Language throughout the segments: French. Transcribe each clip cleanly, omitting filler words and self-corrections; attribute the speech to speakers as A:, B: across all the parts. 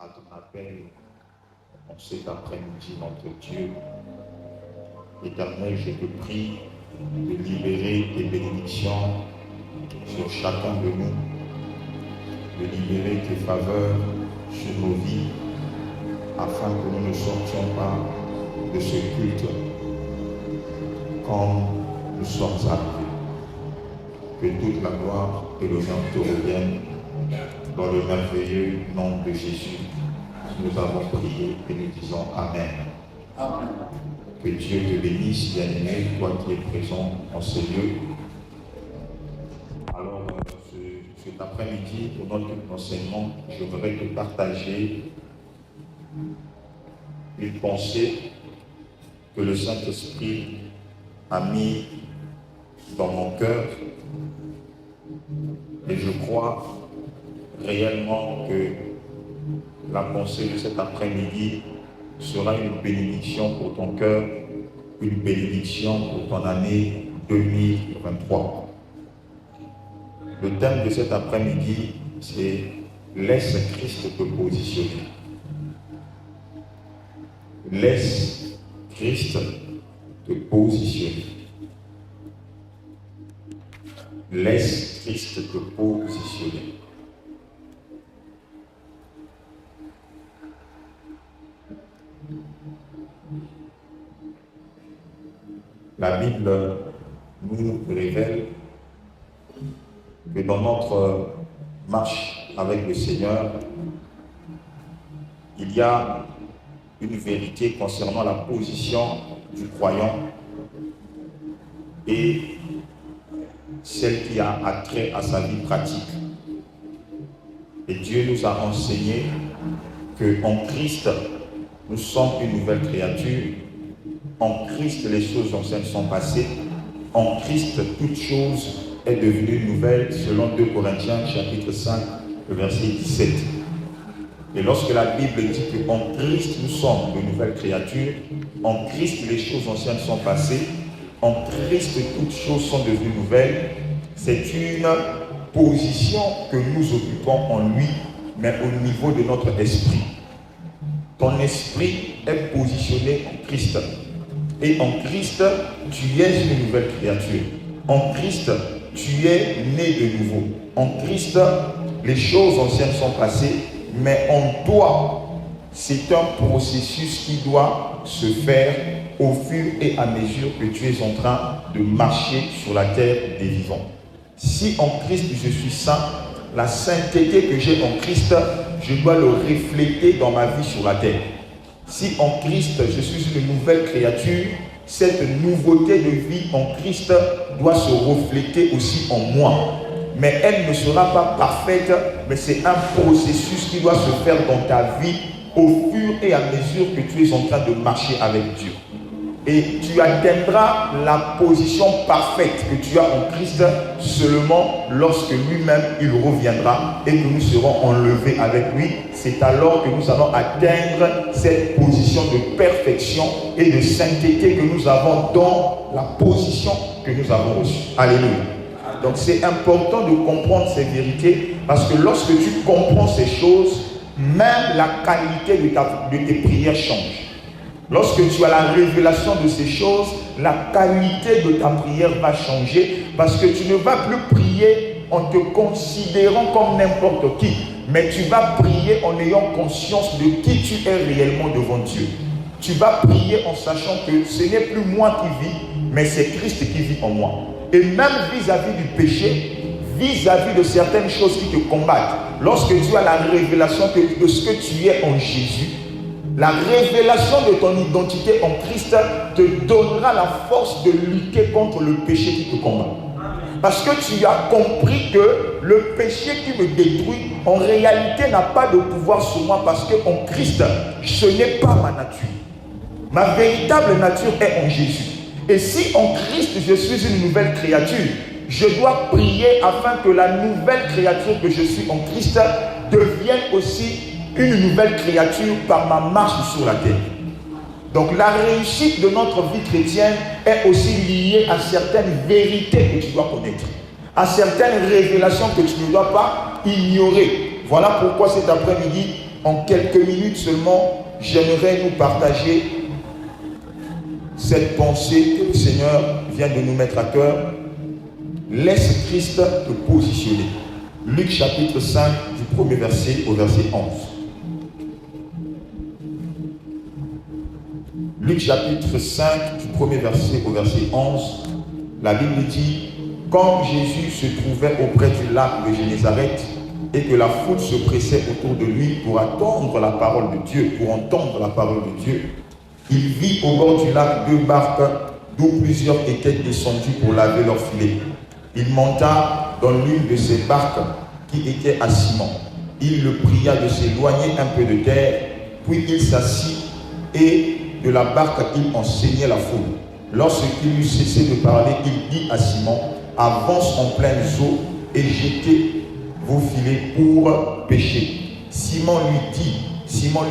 A: à ton appel en cet après-midi, notre Dieu. Éternel, je te prie de libérer tes bénédictions sur chacun de nous, de libérer tes faveurs sur nos vies, afin que nous ne sortions pas de ce culte comme nous sommes arrivés. Que toute la gloire et l'honneur te reviennent dans le merveilleux nom de Jésus. Nous avons prié et nous disons Amen. Amen. Que Dieu te bénisse, bien-aimé, toi qui es présent en ces lieux. Alors, cet après-midi, pour notre enseignement, je voudrais te partager une pensée que le Saint-Esprit a mis dans mon cœur. Et je crois réellement que la pensée de cet après-midi sera une bénédiction pour ton cœur, une bénédiction pour ton année 2023. Le thème de cet après-midi, c'est « Laisse Christ te positionner ». Laisse Christ te positionner. Laisse Christ te positionner. La Bible nous révèle que dans notre marche avec le Seigneur, il y a une vérité concernant la position du croyant et celle qui a attrait à sa vie pratique. Et Dieu nous a enseigné qu'en Christ, nous sommes une nouvelle créature. En Christ, les choses anciennes sont passées. En Christ, toute chose est devenue nouvelle, selon 2 Corinthiens, chapitre 5, verset 17. Et lorsque la Bible dit qu'en Christ, nous sommes de nouvelles créatures, en Christ, les choses anciennes sont passées, en Christ, toutes choses sont devenues nouvelles, c'est une position que nous occupons en lui, mais au niveau de notre esprit. Ton esprit est positionné en Christ. Et en Christ, tu es une nouvelle créature. En Christ, tu es né de nouveau. En Christ, les choses anciennes sont passées, mais en toi, c'est un processus qui doit se faire au fur et à mesure que tu es en train de marcher sur la terre des vivants. Si en Christ je suis saint, la sainteté que j'ai en Christ, je dois le refléter dans ma vie sur la terre. Si en Christ je suis une nouvelle créature, cette nouveauté de vie en Christ doit se refléter aussi en moi. Mais elle ne sera pas parfaite, mais c'est un processus qui doit se faire dans ta vie au fur et à mesure que tu es en train de marcher avec Dieu. Et tu atteindras la position parfaite que tu as en Christ seulement lorsque lui-même il reviendra et que nous serons enlevés avec lui. C'est alors que nous allons atteindre cette position de perfection et de sainteté que nous avons dans la position que nous avons reçue. Alléluia. Donc c'est important de comprendre ces vérités parce que lorsque tu comprends ces choses, même la qualité de tes prières change. Lorsque tu as la révélation de ces choses, la qualité de ta prière va changer parce que tu ne vas plus prier en te considérant comme n'importe qui, mais tu vas prier en ayant conscience de qui tu es réellement devant Dieu. Tu vas prier en sachant que ce n'est plus moi qui vis, mais c'est Christ qui vit en moi. Et même vis-à-vis du péché, vis-à-vis de certaines choses qui te combattent, lorsque tu as la révélation de ce que tu es en Jésus, la révélation de ton identité en Christ te donnera la force de lutter contre le péché qui te combat. Parce que tu as compris que le péché qui me détruit, en réalité, n'a pas de pouvoir sur moi parce qu'en Christ, ce n'est pas ma nature. Ma véritable nature est en Jésus. Et si en Christ, je suis une nouvelle créature, je dois prier afin que la nouvelle créature que je suis en Christ devienne aussi une nouvelle créature par ma marche sur la terre. Donc la réussite de notre vie chrétienne est aussi liée à certaines vérités que tu dois connaître, à certaines révélations que tu ne dois pas ignorer. Voilà pourquoi cet après-midi, en quelques minutes seulement, j'aimerais nous partager cette pensée que le Seigneur vient de nous mettre à cœur. Laisse Christ te positionner. Luc chapitre 5 du premier verset au verset 11. Luc chapitre 5 du premier verset au verset 11. La Bible dit: quand Jésus se trouvait auprès du lac de Génézareth et que la foule se pressait autour de lui pour entendre la parole de Dieu, il vit au bord du lac 2 barques d'où plusieurs étaient descendus pour laver leurs filets. Il monta dans l'une de ces barques qui était à Simon. Il le pria de s'éloigner un peu de terre, puis il s'assit et de la barque il enseignait la foule. Lorsqu'il eut cessé de parler, il dit à Simon: avance en pleines eaux et jetez vos filets pour pêcher. Simon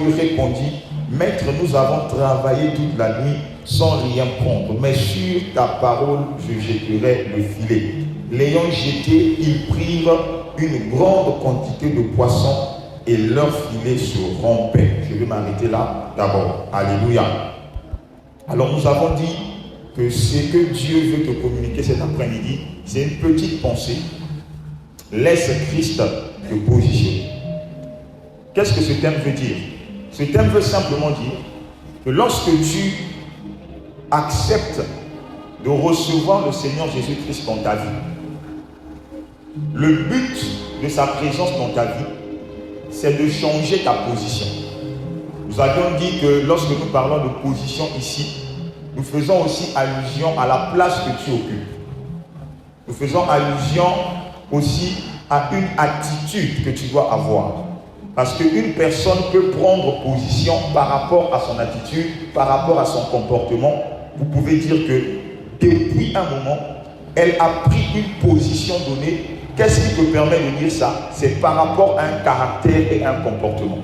A: lui répondit: Maître, nous avons travaillé toute la nuit sans rien prendre, mais sur ta parole je jetterai le filet. L'ayant jeté, ils prirent une grande quantité de poissons et leur filet se rompait. Je vais m'arrêter là d'abord. Alléluia. Alors nous avons dit que ce que Dieu veut te communiquer cet après-midi, c'est une petite pensée. Laisse Christ te positionner. Qu'est-ce que ce thème veut dire? Ce thème veut simplement dire que lorsque tu acceptes de recevoir le Seigneur Jésus-Christ dans ta vie, le but de sa présence dans ta vie, c'est de changer ta position. Nous avions dit que lorsque nous parlons de position ici, nous faisons aussi allusion à la place que tu occupes. Nous faisons allusion aussi à une attitude que tu dois avoir. Parce qu'une personne peut prendre position par rapport à son attitude, par rapport à son comportement. Vous pouvez dire que depuis un moment, elle a pris une position donnée. Qu'est-ce qui te permet de dire ça? C'est par rapport à un caractère et un comportement.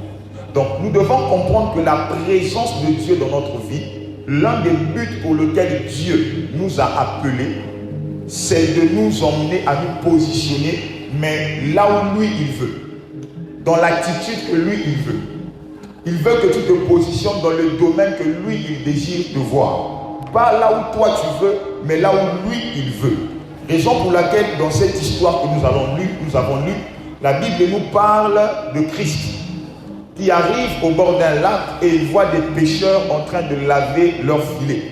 A: Donc nous devons comprendre que la présence de Dieu dans notre vie, l'un des buts pour lequel Dieu nous a appelés, c'est de nous emmener à nous positionner, mais là où lui il veut, dans l'attitude que lui il veut. Il veut que tu te positionnes dans le domaine que lui il désire te voir. Pas là où toi tu veux, mais là où lui il veut. Raison pour laquelle dans cette histoire que nous avons lu, la Bible nous parle de Christ qui arrive au bord d'un lac et il voit des pêcheurs en train de laver leurs filets.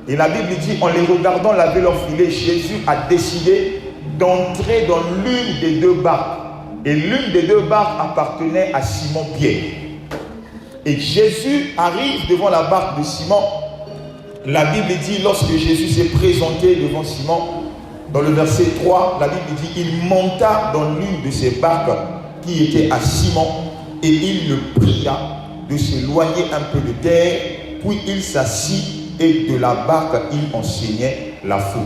A: Et la Bible dit, en les regardant laver leurs filets, Jésus a décidé d'entrer dans l'une des 2 barques. Et l'une des 2 barques appartenait à Simon-Pierre. Et Jésus arrive devant la barque de Simon. La Bible dit, lorsque Jésus s'est présenté devant Simon, dans le verset 3, la Bible dit, il monta dans l'une de ces barques qui était à Simon et il le pria de s'éloigner un peu de terre, puis il s'assit et de la barque il enseignait la foule.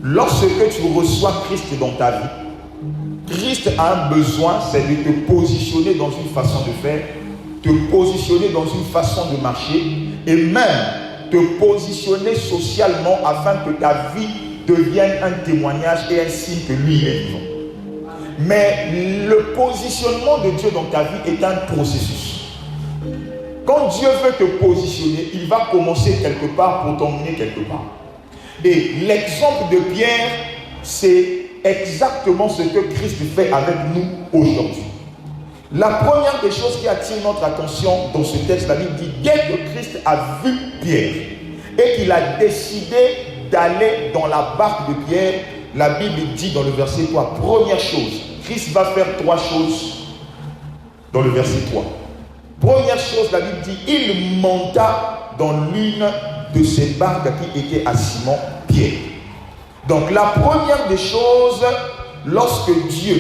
A: Lorsque tu reçois Christ dans ta vie, Christ a un besoin, c'est de te positionner dans une façon de faire, te positionner dans une façon de marcher et même te positionner socialement afin que ta vie devienne un témoignage et un signe que lui est vivant. Mais le positionnement de Dieu dans ta vie est un processus. Quand Dieu veut te positionner, il va commencer quelque part pour t'emmener quelque part. Et l'exemple de Pierre, c'est exactement ce que Christ fait avec nous aujourd'hui. La première des choses qui attire notre attention dans ce texte, la Bible dit, dès que Christ a vu Pierre et qu'il a décidé d'aller dans la barque de Pierre, la Bible dit dans le verset 3, première chose, Christ va faire 3 choses dans le verset 3. Première chose, la Bible dit, il monta dans l'une de ces barques qui était à Simon-Pierre. Donc la première des choses, lorsque Dieu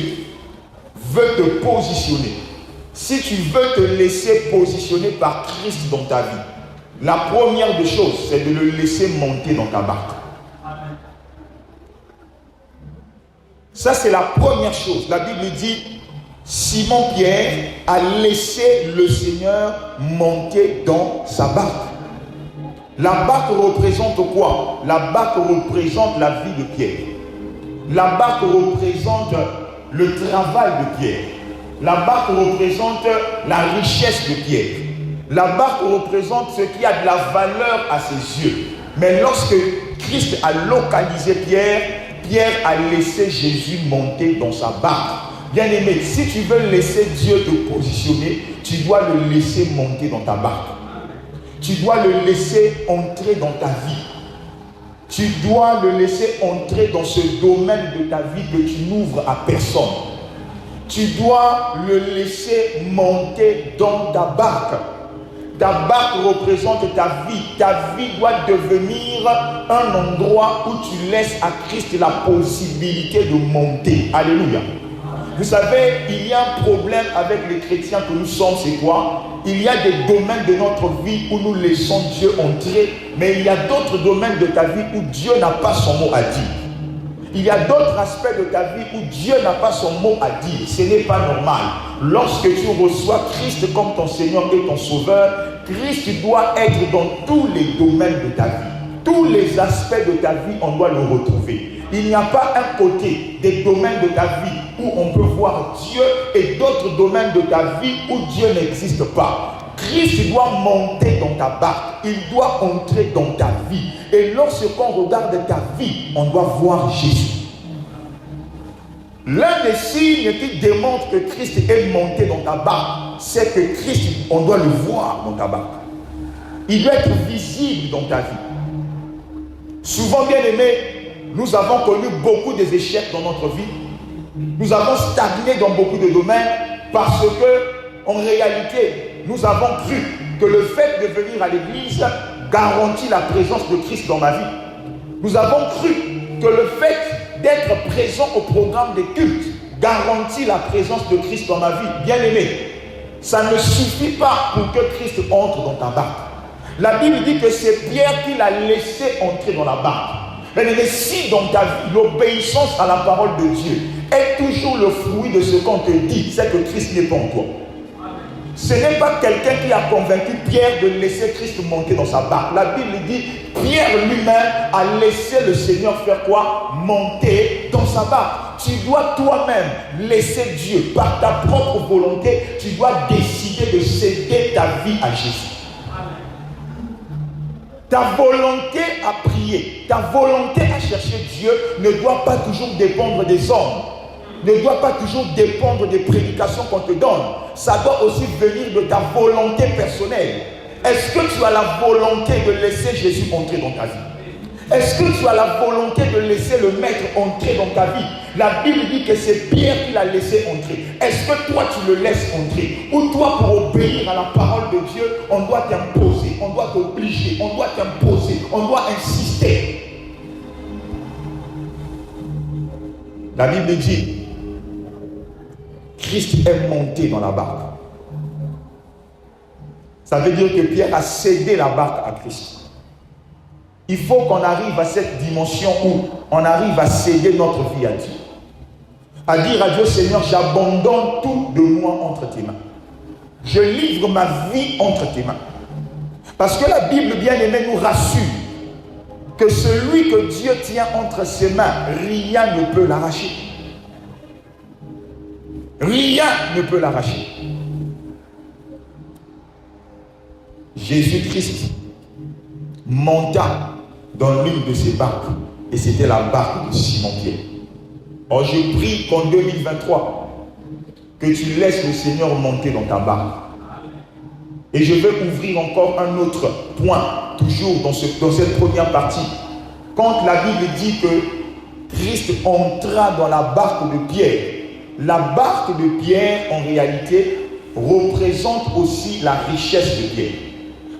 A: veut te positionner, si tu veux te laisser positionner par Christ dans ta vie, la première des choses, c'est de le laisser monter dans ta barque. Ça, c'est la première chose. La Bible dit, Simon-Pierre a laissé le Seigneur monter dans sa barque. La barque représente quoi? La barque représente la vie de Pierre. La barque représente le travail de Pierre. La barque représente la richesse de Pierre. La barque représente ce qui a de la valeur à ses yeux. Mais lorsque Christ a localisé Pierre, Pierre a laissé Jésus monter dans sa barque. Bien-aimé, si tu veux laisser Dieu te positionner, tu dois le laisser monter dans ta barque. Tu dois le laisser entrer dans ta vie. Tu dois le laisser entrer dans ce domaine de ta vie que tu n'ouvres à personne. Tu dois le laisser monter dans ta barque. Ta barque représente ta vie. Ta vie doit devenir un endroit où tu laisses à Christ la possibilité de monter. Alléluia. Vous savez, il y a un problème avec les chrétiens que nous sommes, c'est quoi? Il y a des domaines de notre vie où nous laissons Dieu entrer, mais il y a d'autres domaines de ta vie où Dieu n'a pas son mot à dire. Il y a d'autres aspects de ta vie où Dieu n'a pas son mot à dire. Ce n'est pas normal. Lorsque tu reçois Christ comme ton Seigneur et ton Sauveur, Christ doit être dans tous les domaines de ta vie. Tous les aspects de ta vie, on doit le retrouver. Il n'y a pas un côté des domaines de ta vie où on peut voir Dieu et d'autres domaines de ta vie où Dieu n'existe pas. Christ doit monter dans ta barque. Il doit entrer dans ta vie. Et lorsqu'on regarde ta vie, on doit voir Jésus. L'un des signes qui démontre que Christ est monté dans ta barque, c'est que Christ, on doit le voir dans ta barque. Il doit être visible dans ta vie. Souvent, bien aimé, nous avons connu beaucoup d'échecs dans notre vie. Nous avons stagné dans beaucoup de domaines parce que, en réalité, nous avons cru que le fait de venir à l'église garantit la présence de Christ dans ma vie. Nous avons cru que le fait d'être présent au programme des cultes garantit la présence de Christ dans ma vie. Bien aimé, ça ne suffit pas pour que Christ entre dans ta barque. La Bible dit que c'est Pierre qui l'a laissé entrer dans la barque. Mais si dans ta vie, l'obéissance à la parole de Dieu est toujours le fruit de ce qu'on te dit, c'est que Christ n'est pas en toi. Ce n'est pas quelqu'un qui a convaincu Pierre de laisser Christ monter dans sa barque. La Bible dit, Pierre lui-même a laissé le Seigneur faire quoi? Monter dans sa barque. Tu dois toi-même laisser Dieu, par ta propre volonté, tu dois décider de céder ta vie à Jésus. Ta volonté à prier, ta volonté à chercher Dieu ne doit pas toujours dépendre des hommes, ne doit pas toujours dépendre des prédications qu'on te donne. Ça doit aussi venir de ta volonté personnelle. Est-ce que tu as la volonté de laisser Jésus entrer dans ta vie? Est-ce que tu as la volonté de laisser le Maître entrer dans ta vie? La Bible dit que c'est Pierre qui l'a laissé entrer. Est-ce que toi tu le laisses entrer? Ou toi, pour obéir à la parole de Dieu, on doit t'imposer, on doit t'obliger, on doit t'imposer, on doit insister? La Bible dit, Christ est monté dans la barque. Ça veut dire que Pierre a cédé la barque à Christ. Il faut qu'on arrive à cette dimension où on arrive à céder notre vie à Dieu. À dire à Dieu, Seigneur, j'abandonne tout de moi entre tes mains. Je livre ma vie entre tes mains. Parce que la Bible bien-aimée nous rassure que celui que Dieu tient entre ses mains, rien ne peut l'arracher. Rien ne peut l'arracher. Jésus-Christ monta dans l'une de ses barques, et c'était la barque de Simon-Pierre. Or, je prie qu'en 2023, que tu laisses le Seigneur monter dans ta barque. Et je vais ouvrir encore un autre point, toujours dans cette première partie. Quand la Bible dit que Christ entra dans la barque de Pierre, la barque de Pierre, en réalité, représente aussi la richesse de Pierre.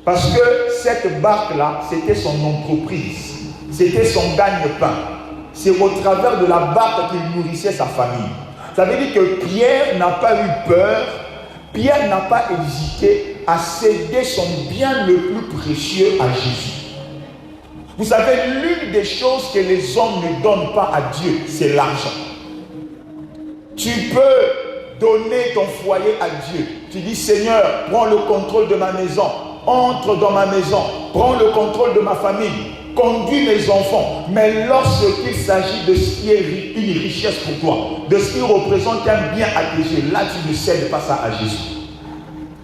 A: Parce que cette barque-là, c'était son entreprise, c'était son gagne-pain. C'est au travers de la barque qu'il nourrissait sa famille. Ça veut dire que Pierre n'a pas eu peur, Pierre n'a pas hésité à céder son bien le plus précieux à Jésus. Vous savez, l'une des choses que les hommes ne donnent pas à Dieu, c'est l'argent. Tu peux donner ton foyer à Dieu. Tu dis, Seigneur, prends le contrôle de ma maison. Entre dans ma maison, prends le contrôle de ma famille. conduis mes enfants. Mais lorsqu'il s'agit de ce qui est une richesse pour toi, de ce qui représente un bien à tes yeux, là tu ne cèdes pas ça à Jésus.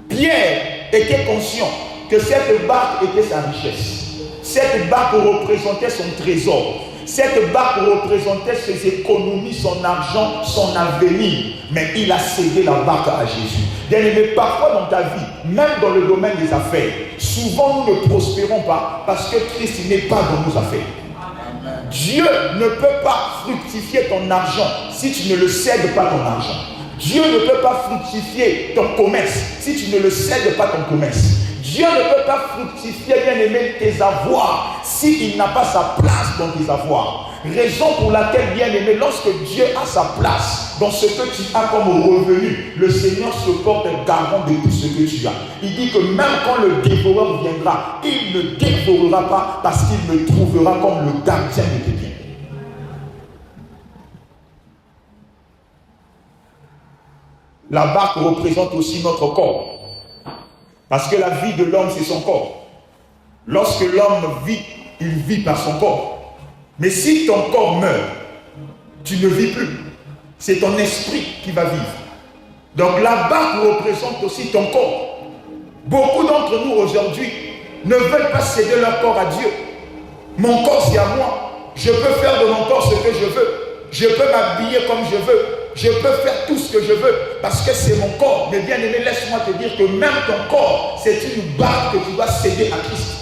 A: Pierre était conscient que cette barque était sa richesse. Cette barque représentait son trésor. Cette barque représentait ses économies, son argent, son avenir. Mais il a cédé la barque à Jésus. Bien-aimé, parfois dans ta vie, même dans le domaine des affaires, souvent nous ne prospérons pas parce que Christ n'est pas dans nos affaires. Amen. Dieu ne peut pas fructifier ton argent si tu ne le cèdes pas ton argent. Dieu ne peut pas fructifier ton commerce si tu ne le cèdes pas ton commerce. Dieu ne peut pas fructifier, bien-aimé, tes avoirs s'il n'a pas sa place dans tes avoirs. Raison pour laquelle, bien-aimé, lorsque Dieu a sa place dans ce que tu as comme revenu, le Seigneur se porte garant de tout ce que tu as. Il dit que même quand le dévoreur viendra, il ne dévorera pas parce qu'il me trouvera comme le gardien de tes biens. La barque représente aussi notre corps. Parce que la vie de l'homme, c'est son corps. Lorsque l'homme vit, il vit par son corps. Mais si ton corps meurt, tu ne vis plus. C'est ton esprit qui va vivre. Donc la barque représente aussi ton corps. Beaucoup d'entre nous aujourd'hui ne veulent pas céder leur corps à Dieu. Mon corps, c'est à moi. Je peux faire de mon corps ce que je veux. Je peux m'habiller comme je veux. Je peux faire tout ce que je veux parce que c'est mon corps. Mais bien aimé, laisse-moi te dire que même ton corps, c'est une barque que tu dois céder à Christ.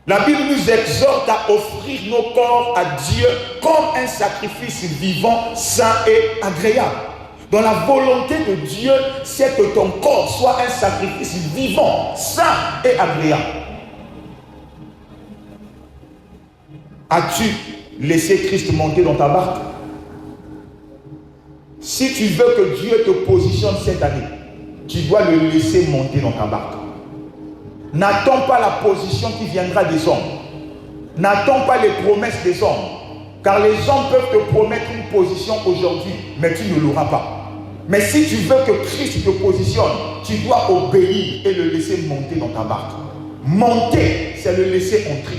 A: La Bible nous exhorte à offrir nos corps à Dieu comme un sacrifice vivant, saint et agréable. Dans la volonté de Dieu, c'est que ton corps soit un sacrifice vivant, saint et agréable. As-tu laissé Christ monter dans ta barque? Si tu veux que Dieu te positionne cette année, tu dois le laisser monter dans ta barque. N'attends pas la position qui viendra des hommes. N'attends pas les promesses des hommes. Car les hommes peuvent te promettre une position aujourd'hui, mais tu ne l'auras pas. Mais si tu veux que Christ te positionne, tu dois obéir et le laisser monter dans ta barque. Monter, c'est le laisser entrer.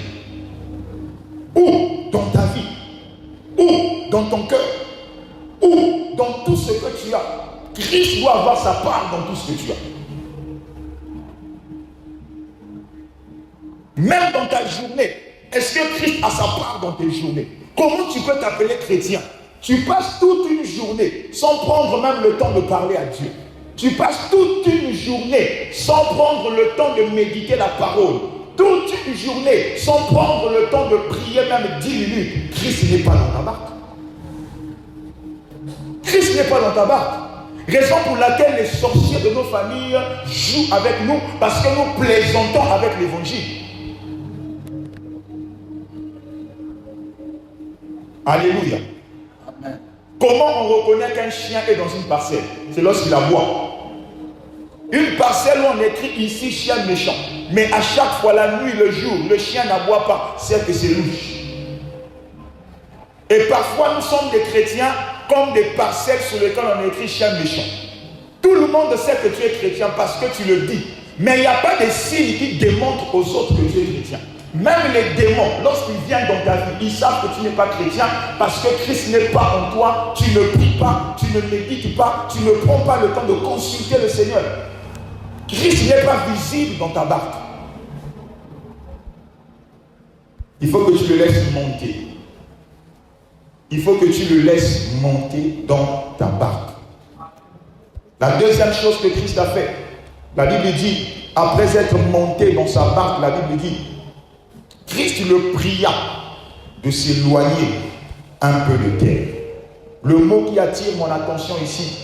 A: Ou dans ta vie, ou dans ton cœur, ou dans tout ce que tu as. Christ doit avoir sa part dans tout ce que tu as. Même dans ta journée, est-ce que Christ a sa part dans tes journées? Comment tu peux t'appeler chrétien? Tu passes toute une journée sans prendre même le temps de parler à Dieu. Tu passes toute une journée sans prendre le temps de méditer la parole. Toute une journée sans prendre le temps de prier même 10 minutes. Christ n'est pas dans ta barque. Christ n'est pas dans ta barque. Raison pour laquelle les sorciers de nos familles jouent avec nous, parce que nous plaisantons avec l'évangile. Alléluia. Amen. Comment on reconnaît qu'un chien est dans une parcelle? C'est lorsqu'il aboie. Une parcelle où on écrit ici chien méchant. Mais à chaque fois, la nuit, le jour, le chien n'aboie pas. C'est que c'est louche. Et parfois, nous sommes des chrétiens comme des parcelles sur lesquelles on écrit chien méchant. Tout le monde sait que tu es chrétien parce que tu le dis. Mais il n'y a pas de signe qui démontrent aux autres que tu es chrétien. Même les démons, lorsqu'ils viennent dans ta vie, ils savent que tu n'es pas chrétien parce que Christ n'est pas en toi, tu ne pries pas, tu ne médites pas, tu ne prends pas le temps de consulter le Seigneur. Christ n'est pas visible dans ta barque. Il faut que tu le laisses monter. Il faut que tu le laisses monter dans ta barque. La deuxième chose que Christ a fait, la Bible dit, après être monté dans sa barque, la Bible dit, Christ le pria de s'éloigner un peu de terre. Le mot qui attire mon attention ici,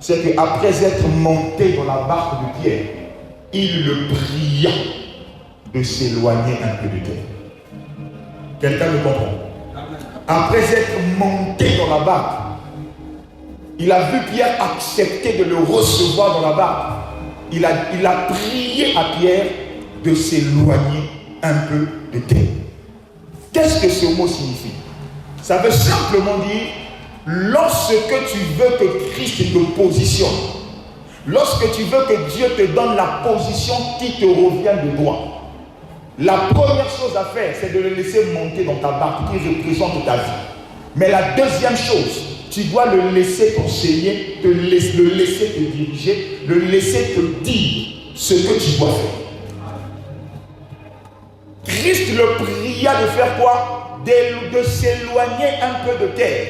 A: c'est qu'après être monté dans la barque de Pierre, il le pria de s'éloigner un peu de terre. Quelqu'un me comprend? Après être monté dans la barque, il a vu Pierre accepter de le recevoir dans la barque. Il a prié à Pierre de s'éloigner un peu de terre. Qu'est-ce que ce mot signifie? Ça veut simplement dire, lorsque tu veux que Christ te positionne, lorsque tu veux que Dieu te donne la position qui te revient de droit, La première chose à faire, c'est de le laisser monter dans ta barque qui représente ta vie. Mais la deuxième chose, tu dois le laisser t'enseigner, le laisser te diriger, le laisser te dire ce que tu dois faire. Christ le pria de faire quoi? De s'éloigner un peu de terre.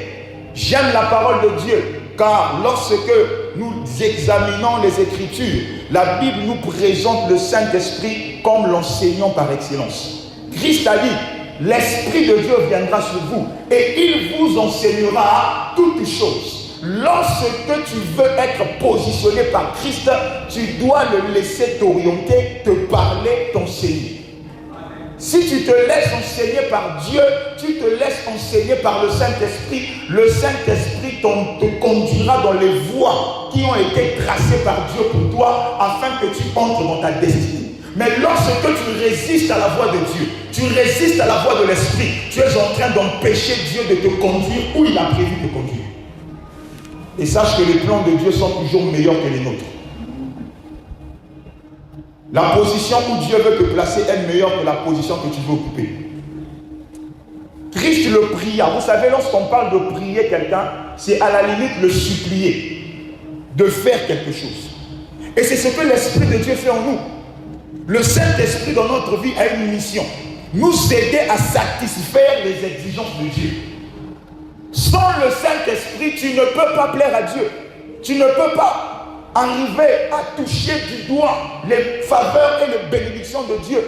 A: J'aime la parole de Dieu, car lorsque nous examinons les Écritures, la Bible nous présente le Saint-Esprit comme l'enseignant par excellence. Christ a dit, l'Esprit de Dieu viendra sur vous et il vous enseignera toutes choses. Lorsque tu veux être positionné par Christ, tu dois le laisser t'orienter, te parler, t'enseigner. Si tu te laisses enseigner par Dieu, tu te laisses enseigner par le Saint-Esprit te conduira dans les voies qui ont été tracées par Dieu pour toi afin que tu entres dans ta destinée. Mais lorsque tu résistes à la voix de Dieu, tu résistes à la voix de l'Esprit, tu es en train d'empêcher Dieu de te conduire où il a prévu de te conduire. Et sache que les plans de Dieu sont toujours meilleurs que les nôtres. La position où Dieu veut te placer est meilleure que la position que tu veux occuper. Christ le pria. Vous savez, lorsqu'on parle de prier quelqu'un, c'est à la limite le supplier de faire quelque chose. Et c'est ce que l'Esprit de Dieu fait en nous. Le Saint-Esprit dans notre vie a une mission. Nous aider à satisfaire les exigences de Dieu. Sans le Saint-Esprit, tu ne peux pas plaire à Dieu. Tu ne peux pas arriver à toucher du doigt les faveurs et les bénédictions de Dieu.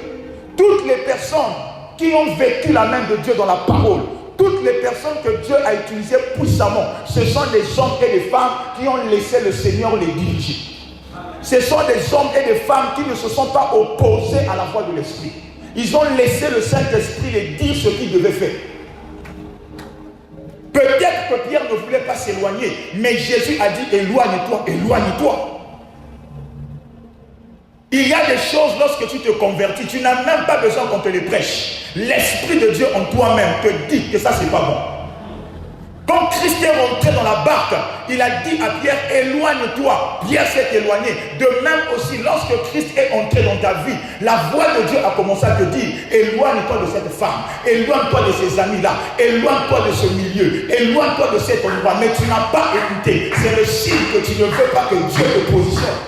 A: Toutes les personnes qui ont vécu la main de Dieu dans la parole, toutes les personnes que Dieu a utilisées puissamment, ce sont des hommes et des femmes qui ont laissé le Seigneur les diriger. Ce sont des hommes et des femmes qui ne se sont pas opposés à la voix de l'Esprit. Ils ont laissé le Saint-Esprit les dire ce qu'ils devaient faire. Peut-être que Pierre ne voulait pas s'éloigner, mais Jésus a dit éloigne-toi, éloigne-toi. Il y a des choses lorsque tu te convertis, tu n'as même pas besoin qu'on te les prêche. L'Esprit de Dieu en toi-même te dit que ça c'est pas bon. Quand Christ est rentré dans la barque, il a dit à Pierre, éloigne-toi. Pierre s'est éloigné. De même aussi, lorsque Christ est entré dans ta vie, la voix de Dieu a commencé à te dire, éloigne-toi de cette femme, éloigne-toi de ces amis-là, éloigne-toi de ce milieu, éloigne-toi de cet endroit. Mais tu n'as pas écouté. C'est le signe que tu ne veux pas que Dieu te positionne.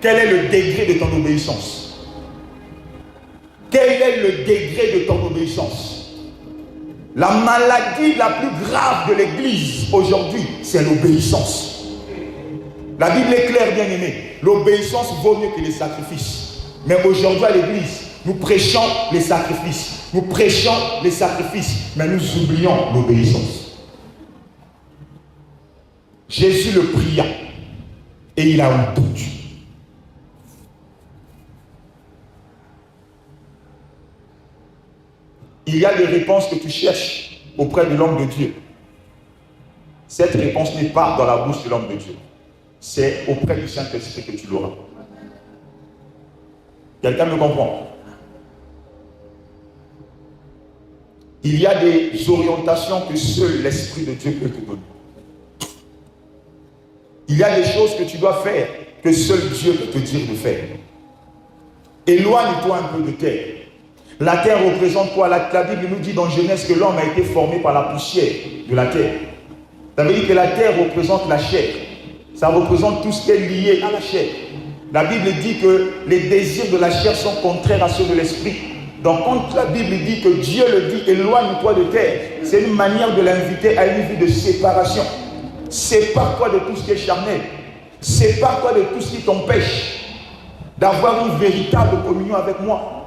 A: Quel est le degré de ton obéissance? Quel est le degré de ton obéissance? La maladie la plus grave de l'Église aujourd'hui, c'est l'obéissance. La Bible est claire, bien aimé. L'obéissance vaut mieux que les sacrifices. Mais aujourd'hui à l'Église, nous prêchons les sacrifices. Nous prêchons les sacrifices, mais nous oublions l'obéissance. Jésus le pria et il a entendu. Il y a des réponses que tu cherches auprès de l'homme de Dieu. Cette réponse n'est pas dans la bouche de l'homme de Dieu. C'est auprès du Saint-Esprit que tu l'auras. Quelqu'un me comprend? Il y a des orientations que seul l'Esprit de Dieu peut te donner. Il y a des choses que tu dois faire que seul Dieu peut te dire de faire. Éloigne-toi un peu de terre. La terre représente quoi? La Bible nous dit dans Genèse que l'homme a été formé par la poussière de la terre. Ça veut dire que la terre représente la chair. Ça représente tout ce qui est lié à la chair. La Bible dit que les désirs de la chair sont contraires à ceux de l'esprit. Donc quand la Bible dit que Dieu le dit, éloigne-toi de terre, c'est une manière de l'inviter à une vie de séparation. Sépare-toi de tout ce qui est charnel. Sépare-toi de tout ce qui t'empêche d'avoir une véritable communion avec moi.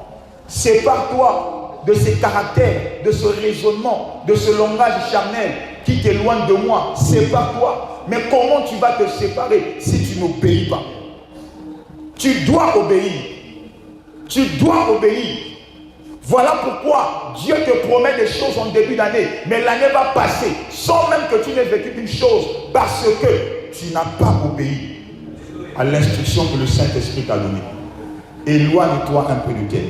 A: Sépare-toi de ces caractères, de ce raisonnement, de ce langage charnel qui t'éloigne de moi. Sépare-toi. Mais comment tu vas te séparer si tu n'obéis pas? Tu dois obéir. Tu dois obéir. Voilà pourquoi Dieu te promet des choses en début d'année, mais l'année va passer sans même que tu n'aies vécu une chose parce que tu n'as pas obéi à l'instruction que le Saint-Esprit t'a donnée. Éloigne-toi un peu de terre.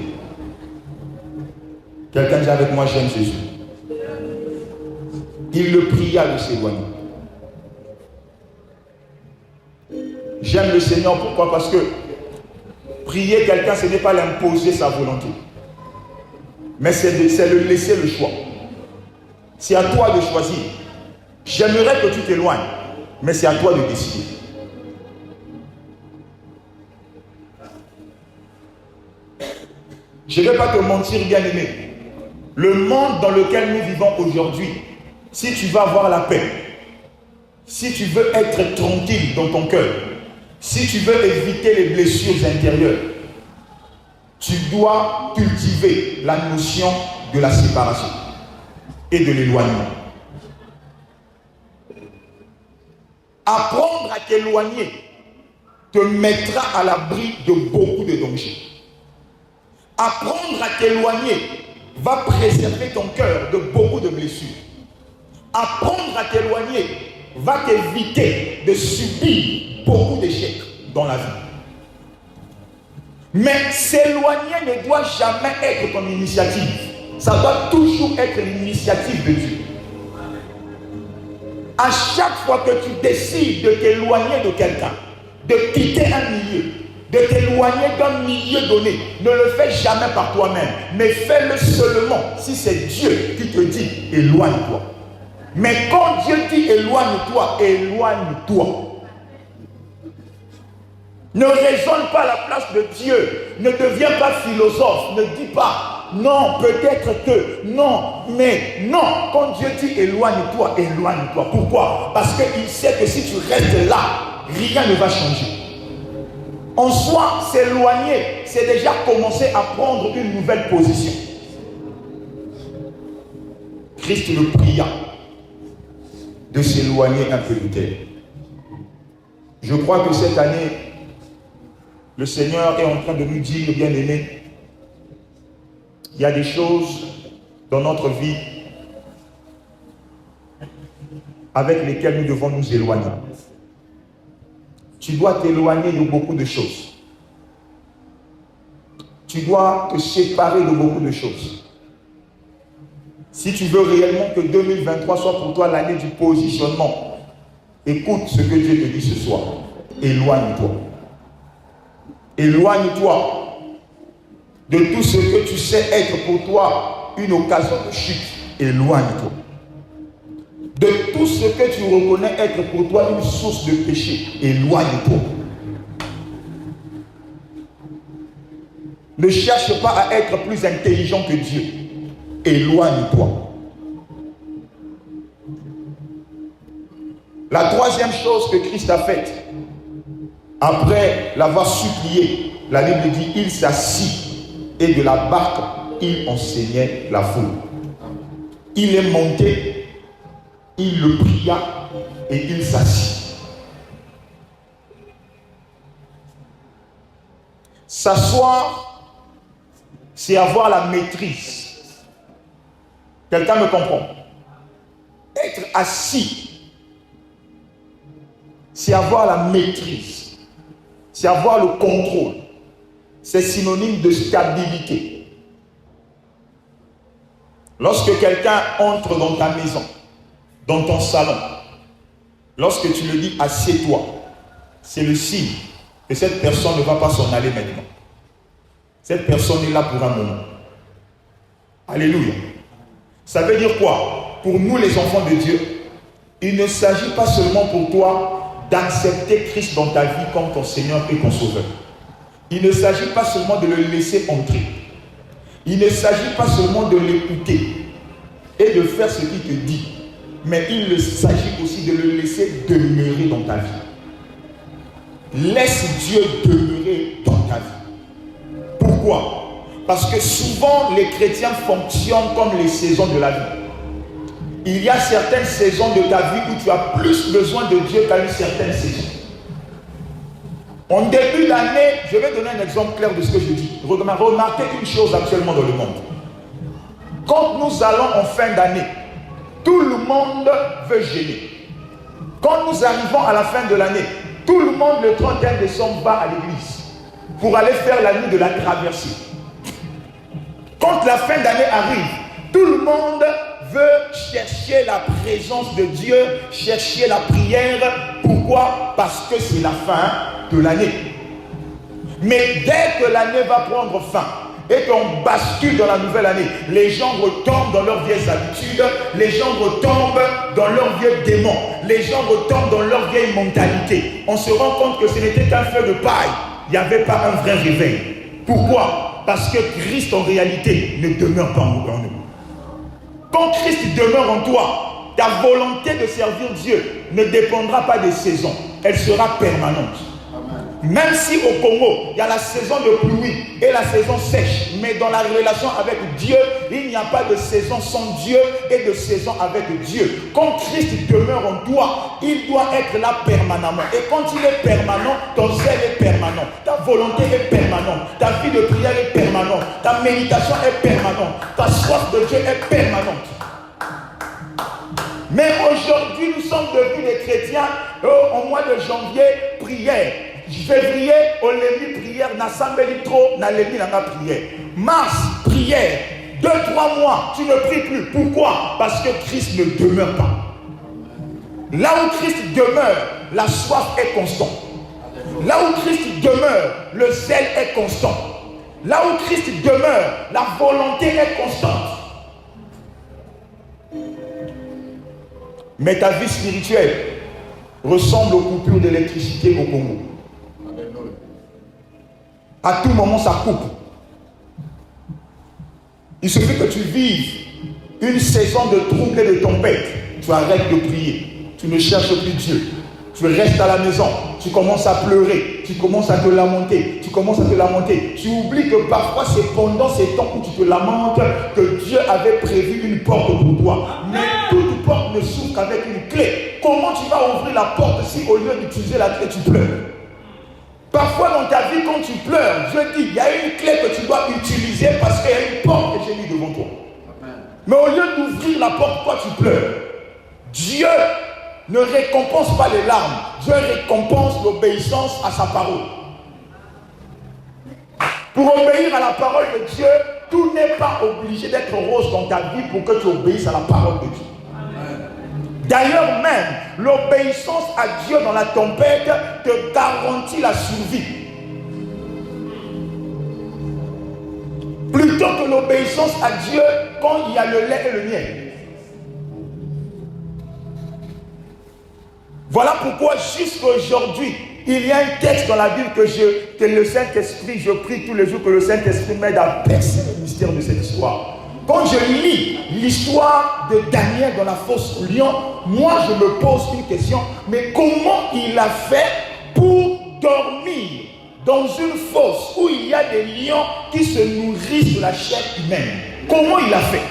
A: Quelqu'un dit avec moi, j'aime Jésus. Il le pria de s'éloigner. J'aime le Seigneur, pourquoi? Parce que Prier quelqu'un, ce n'est pas l'imposer sa volonté. Mais c'est le laisser le choix. C'est à toi de choisir. J'aimerais que tu t'éloignes, mais c'est à toi de décider. Je ne vais pas te mentir, bien-aimé. Le monde dans lequel nous vivons aujourd'hui, si tu veux avoir la paix, si tu veux être tranquille dans ton cœur, si tu veux éviter les blessures intérieures, tu dois cultiver la notion de la séparation et de l'éloignement. Apprendre à t'éloigner te mettra à l'abri de beaucoup de dangers. Apprendre à t'éloigner va préserver ton cœur de beaucoup de blessures. Apprendre à t'éloigner va t'éviter de subir beaucoup d'échecs dans la vie. Mais s'éloigner ne doit jamais être ton initiative. Ça doit toujours être l'initiative de Dieu. À chaque fois que tu décides de t'éloigner de quelqu'un, de quitter un milieu, de t'éloigner d'un milieu donné, ne le fais jamais par toi-même, mais fais-le seulement si c'est Dieu qui te dit éloigne-toi. Mais quand Dieu dit éloigne-toi, éloigne-toi. Ne raisonne pas à la place de Dieu. Ne deviens pas philosophe. Ne dis pas non, peut-être que non, mais non. Quand Dieu dit éloigne-toi, éloigne-toi. Pourquoi? Parce qu'il sait que si tu restes là, rien ne va changer. En soi, s'éloigner, c'est déjà commencer à prendre une nouvelle position. Christ le pria de s'éloigner un peu de terre. Je crois que cette année, le Seigneur est en train de nous dire, bien-aimés, il y a des choses dans notre vie avec lesquelles nous devons nous éloigner. Tu dois t'éloigner de beaucoup de choses. Tu dois te séparer de beaucoup de choses. Si tu veux réellement que 2023 soit pour toi l'année du positionnement, écoute ce que Dieu te dit ce soir. Éloigne-toi. Éloigne-toi de tout ce que tu sais être pour toi une occasion de chute. Éloigne-toi. De tout ce que tu reconnais être pour toi une source de péché. Éloigne-toi. Ne cherche pas à être plus intelligent que Dieu. Éloigne-toi. La troisième chose que Christ a faite, après l'avoir supplié, la Bible dit, il s'assit et de la barque, il enseignait la foule. Il est monté, il le pria et il s'assit. S'asseoir, c'est avoir la maîtrise. Quelqu'un me comprend? Être assis, c'est avoir la maîtrise. C'est avoir le contrôle. C'est synonyme de stabilité. Lorsque quelqu'un entre dans ta maison, dans ton salon, lorsque tu lui dis assieds-toi, c'est le signe que cette personne ne va pas s'en aller maintenant. Cette personne est là pour un moment. Alléluia. Ça veut dire quoi? Pour nous les enfants de Dieu, il ne s'agit pas seulement pour toi d'accepter Christ dans ta vie comme ton Seigneur et ton Sauveur. Il ne s'agit pas seulement de le laisser entrer. Il ne s'agit pas seulement de l'écouter et de faire ce qu'il te dit. Mais il s'agit aussi de le laisser demeurer dans ta vie. Laisse Dieu demeurer dans ta vie. Pourquoi? Parce que souvent les chrétiens fonctionnent comme les saisons de la vie. Il y a certaines saisons de ta vie où tu as plus besoin de Dieu qu'à une certaine saison. En début d'année, je vais donner un exemple clair de ce que je dis. Remarquez une chose actuellement dans le monde. Quand nous allons en fin d'année, tout le monde veut gêner. Quand nous arrivons à la fin de l'année, tout le monde le 31 décembre va à l'église pour aller faire la nuit de la traversée. Quand la fin d'année arrive, tout le monde veut chercher la présence de Dieu, chercher la prière. Pourquoi? Parce que c'est la fin de l'année. Mais dès que l'année va prendre fin et qu'on bascule dans la nouvelle année, les gens retombent dans leurs vieilles habitudes, les gens retombent dans leurs vieux démons, les gens retombent dans leur vieille mentalité. On se rend compte que ce n'était qu'un feu de paille, il n'y avait pas un vrai réveil. Pourquoi? Parce que Christ en réalité ne demeure pas en nous. Quand Christ demeure en toi, ta volonté de servir Dieu ne dépendra pas des saisons, elle sera permanente. Même si au Congo, il y a la saison de pluie et la saison sèche, mais dans la relation avec Dieu, il n'y a pas de saison sans Dieu et de saison avec Dieu. Quand Christ demeure en toi, il doit être là permanemment. Et quand il est permanent, ton zèle est permanent, ta volonté est permanente, ta vie de prière est permanente, ta méditation est permanente, ta soif de Dieu est permanente. Mais aujourd'hui, nous sommes devenus des chrétiens au mois de janvier, prière. Février, Olémi, prière, Nassambeli trop, Nalémi, Nana, prière. Mars, prière. 2-3 mois, tu ne pries plus. Pourquoi? Parce que Christ ne demeure pas. Là où Christ demeure, la soif est constante. Là où Christ demeure, le zèle est constant. Là où Christ demeure, la volonté est constante. Mais ta vie spirituelle ressemble aux coupures d'électricité au Congo. À tout moment, ça coupe. Il suffit que tu vives une saison de troubles et de tempêtes. Tu arrêtes de prier. Tu ne cherches plus Dieu. Tu restes à la maison. Tu commences à pleurer. Tu commences à te lamenter. Tu commences à te lamenter. Tu oublies que parfois c'est pendant ces temps où tu te lamentes que Dieu avait prévu une porte pour toi. Mais toute porte ne s'ouvre qu'avec une clé. Comment tu vas ouvrir la porte si au lieu d'utiliser la clé, tu pleures? Parfois dans ta vie, quand tu pleures, je dis, il y a une clé que tu dois utiliser parce qu'il y a une porte que j'ai mise devant toi. Amen. Mais au lieu d'ouvrir la porte, toi tu pleures. Dieu ne récompense pas les larmes. Dieu récompense l'obéissance à sa parole. Pour obéir à la parole de Dieu, tout n'est pas obligé d'être rose dans ta vie pour que tu obéisses à la parole de Dieu. D'ailleurs même, l'obéissance à Dieu dans la tempête te garantit la survie. Plutôt que l'obéissance à Dieu quand il y a le lait et le miel. Voilà pourquoi jusqu'aujourd'hui, il y a un texte dans la Bible que le Saint-Esprit, je prie tous les jours que le Saint-Esprit m'aide à percer le mystère de cette histoire. Quand je lis l'histoire de Daniel dans la fosse au lion, moi je me pose une question, mais comment il a fait pour dormir dans une fosse où il y a des lions qui se nourrissent de la chair humaine? Comment il a fait?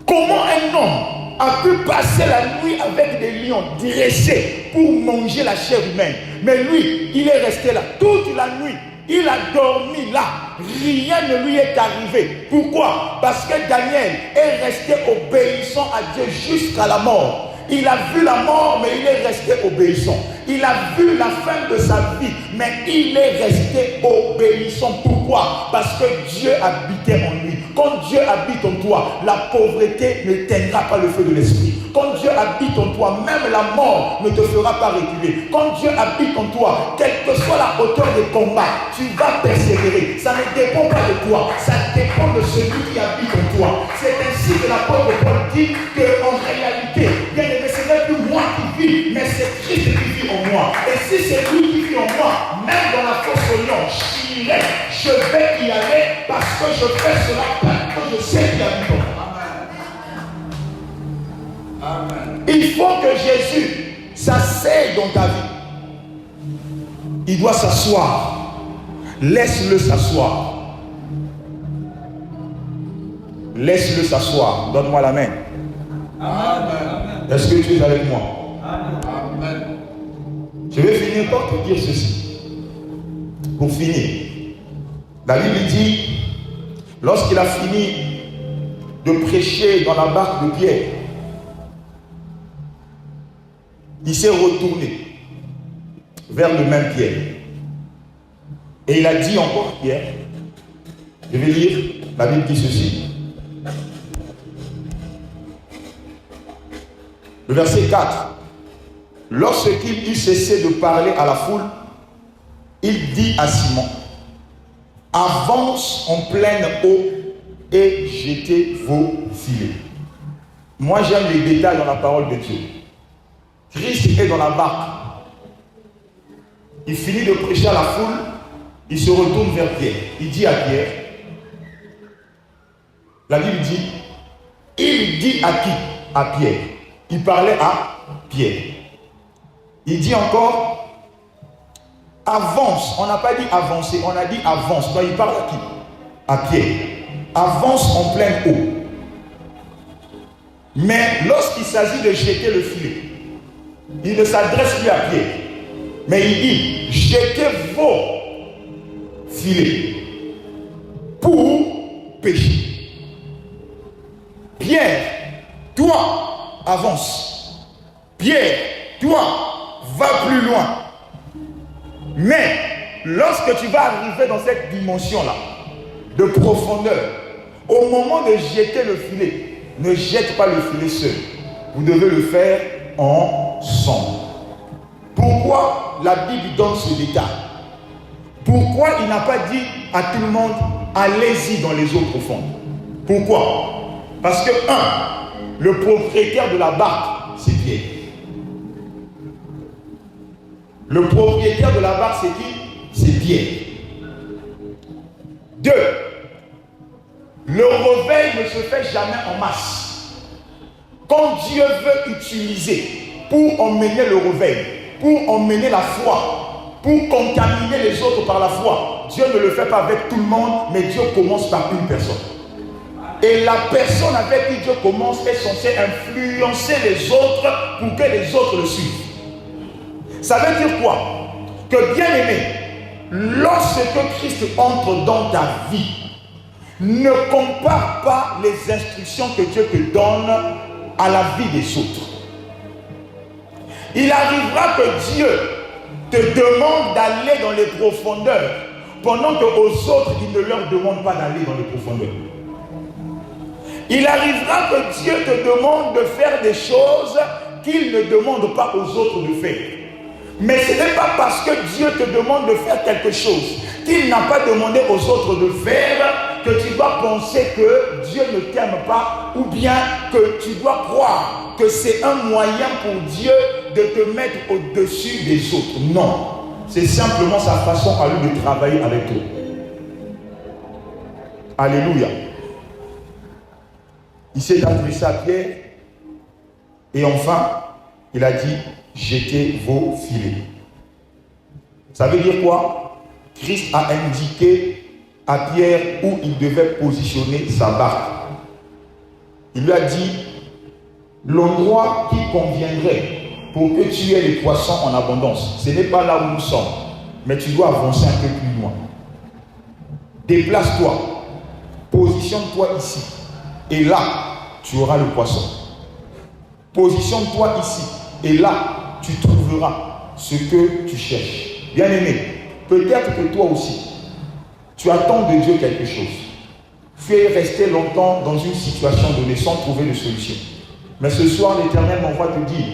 A: Comment un homme a pu passer la nuit avec des lions dressés pour manger la chair humaine? Mais lui, il est resté là toute la nuit. Il a dormi là. Rien ne lui est arrivé. Pourquoi? Parce que Daniel est resté obéissant à Dieu jusqu'à la mort. Il a vu la mort, mais il est resté obéissant. Il a vu la fin de sa vie, mais il est resté obéissant. Pourquoi? Parce que Dieu habitait en lui. Quand Dieu habite en toi, la pauvreté ne teindra pas le feu de l'esprit. Quand Dieu habite en toi, même la mort ne te fera pas reculer. Quand Dieu habite en toi, quelle que soit la hauteur des combats, tu vas persévérer. Ça ne dépend pas de toi, ça dépend de celui qui habite en toi. C'est ainsi que l'apôtre Paul dit qu'en réalité, bien aimé, ce n'est plus moi qui vis, mais c'est Christ qui vit en moi. Et si c'est lui qui vit en moi, même dans la fosse au lion, j'irai, je vais y aller parce que je fais cela parce que je sais qu'il habite en moi. Amen. Il faut que Jésus s'asseye dans ta vie. Il doit s'asseoir. Laisse-le s'asseoir. Laisse-le s'asseoir. Donne-moi la main. Amen. Est-ce que tu es avec moi? Amen. Je vais finir par te dire ceci. Pour finir, la Bible dit, lorsqu'il a fini de prêcher dans la barque de Pierre, il s'est retourné vers le même Pierre. Et il a dit encore à Pierre, je vais lire, la Bible dit ceci. Le verset 4. Lorsqu'il eut cessé de parler à la foule, il dit à Simon, avance en pleine eau et jetez vos filets. Moi j'aime les détails dans la parole de Dieu. Christ est dans la barque. Il finit de prêcher à la foule, il se retourne vers Pierre. Il dit à Pierre, la Bible dit, il dit à qui? À Pierre. Il parlait à Pierre. Il dit encore, avance. On n'a pas dit avancer, on a dit avance. Donc il parle à qui? À Pierre. Avance en pleine eau. Mais lorsqu'il s'agit de jeter le filet, il ne s'adresse plus à Pierre. Mais il dit, jetez vos filets pour pêcher. Pierre, toi, avance. Pierre, toi, va plus loin. Mais, lorsque tu vas arriver dans cette dimension-là, de profondeur, au moment de jeter le filet, ne jette pas le filet seul. Vous devez le faire ensemble. Pourquoi la Bible donne ce détail? Pourquoi il n'a pas dit à tout le monde, allez-y dans les eaux profondes? Pourquoi? Parce que, le propriétaire de la barque, c'est Pierre. Le propriétaire de la barque, c'est qui? C'est Pierre. 2. Le réveil ne se fait jamais en masse. Quand Dieu veut utiliser pour emmener le réveil, pour emmener la foi, pour contaminer les autres par la foi, Dieu ne le fait pas avec tout le monde, mais Dieu commence par une personne. Et la personne avec qui Dieu commence est censée influencer les autres pour que les autres le suivent. Ça veut dire quoi? Que bien aimé, lorsque Christ entre dans ta vie, ne compare pas les instructions que Dieu te donne à la vie des autres. Il arrivera que Dieu te demande d'aller dans les profondeurs, pendant qu'aux autres, il ne leur demande pas d'aller dans les profondeurs. Il arrivera que Dieu te demande de faire des choses qu'il ne demande pas aux autres de faire. Mais ce n'est pas parce que Dieu te demande de faire quelque chose qu'il n'a pas demandé aux autres de faire que tu dois penser que Dieu ne t'aime pas, ou bien que tu dois croire que c'est un moyen pour Dieu de te mettre au-dessus des autres. Non, c'est simplement sa façon à lui de travailler avec toi. Alléluia. Il s'est adressé à Pierre et enfin, il a dit, jetez vos filets. Ça veut dire quoi? Christ a indiqué à Pierre où il devait positionner sa barque. Il lui a dit, l'endroit qui conviendrait pour que tu aies les poissons en abondance, ce n'est pas là où nous sommes, mais tu dois avancer un peu plus loin. Déplace-toi, positionne-toi ici, et là, tu auras le poisson. Positionne-toi ici, et là, tu trouveras ce que tu cherches. Bien aimé, peut-être que toi aussi, tu attends de Dieu quelque chose. Tu es resté longtemps dans une situation donnée sans trouver de solution. Mais ce soir, l'Éternel m'envoie te dire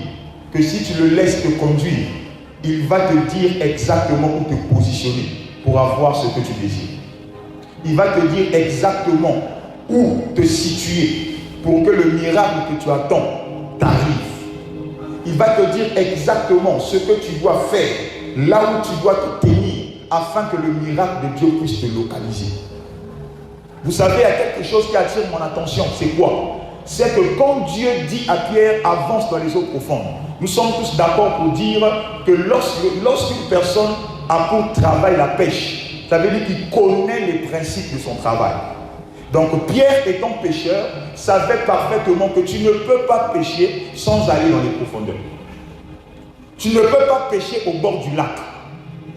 A: que si tu le laisses te conduire, il va te dire exactement où te positionner pour avoir ce que tu désires. Il va te dire exactement où te situer pour que le miracle que tu attends t'arrive. Il va te dire exactement ce que tu dois faire, là où tu dois te tenir, afin que le miracle de Dieu puisse te localiser. Vous savez, il y a quelque chose qui attire mon attention. C'est quoi? C'est que quand Dieu dit à Pierre, avance dans les eaux profondes, nous sommes tous d'accord pour dire que lorsqu'une personne a pour travail la pêche, ça veut dire qu'il connaît les principes de son travail. Donc Pierre, étant pêcheur, savait parfaitement que tu ne peux pas pêcher sans aller dans les profondeurs. Tu ne peux pas pêcher au bord du lac.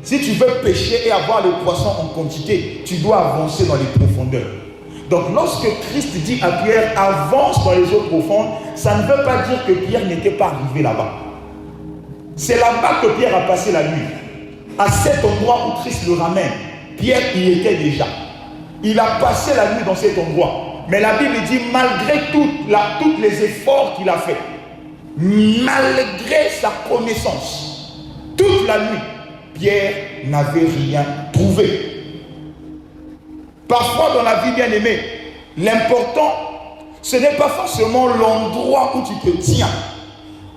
A: Si tu veux pêcher et avoir le poisson en quantité, tu dois avancer dans les profondeurs. Donc lorsque Christ dit à Pierre, avance dans les eaux profondes, ça ne veut pas dire que Pierre n'était pas arrivé là-bas. C'est là-bas que Pierre a passé la nuit. À cet endroit où Christ le ramène, Pierre y était déjà. Il a passé la nuit dans cet endroit. Mais la Bible dit, malgré tous les efforts qu'il a fait, malgré sa connaissance, toute la nuit, Pierre n'avait rien trouvé. trouver. Parfois dans la vie, bien aimée, l'important, ce n'est pas forcément l'endroit où tu te tiens,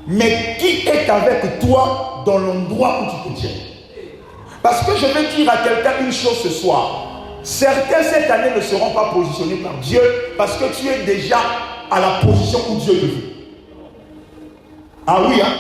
A: mais qui est avec toi dans l'endroit où tu te tiens. Parce que je vais dire à quelqu'un une chose ce soir. Certains cette année ne seront pas positionnés par Dieu parce que tu es déjà à la position où Dieu te veut. Ah oui, hein?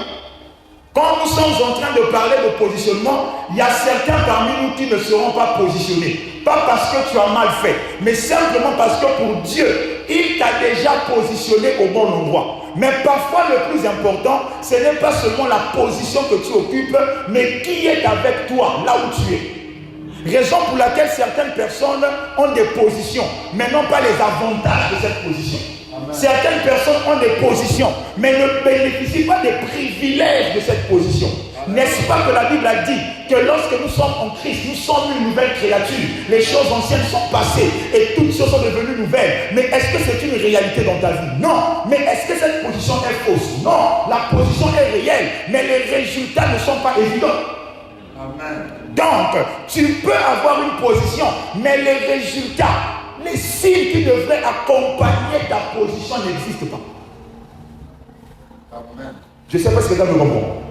A: Quand nous sommes en train de parler de positionnement, il y a certains parmi nous qui ne seront pas positionnés. Pas parce que tu as mal fait, mais simplement parce que pour Dieu, il t'a déjà positionné au bon endroit. Mais parfois le plus important, ce n'est pas seulement la position que tu occupes, mais qui est avec toi là où tu es. Raison pour laquelle certaines personnes ont des positions, mais n'ont pas les avantages de cette position. Amen. Certaines personnes ont des positions, mais ne bénéficient pas des privilèges de cette position. N'est-ce pas que la Bible a dit que lorsque nous sommes en Christ, nous sommes une nouvelle créature. Les choses anciennes sont passées et toutes choses sont devenues nouvelles. Mais est-ce que c'est une réalité dans ta vie? Non. Mais est-ce que cette position est fausse? Non. La position est réelle, mais les résultats ne sont pas évidents. Amen. Donc, tu peux avoir une position, mais les résultats, les signes qui devraient accompagner ta position n'existent pas. Amen. Je ne sais pas si quelqu'un me comprend.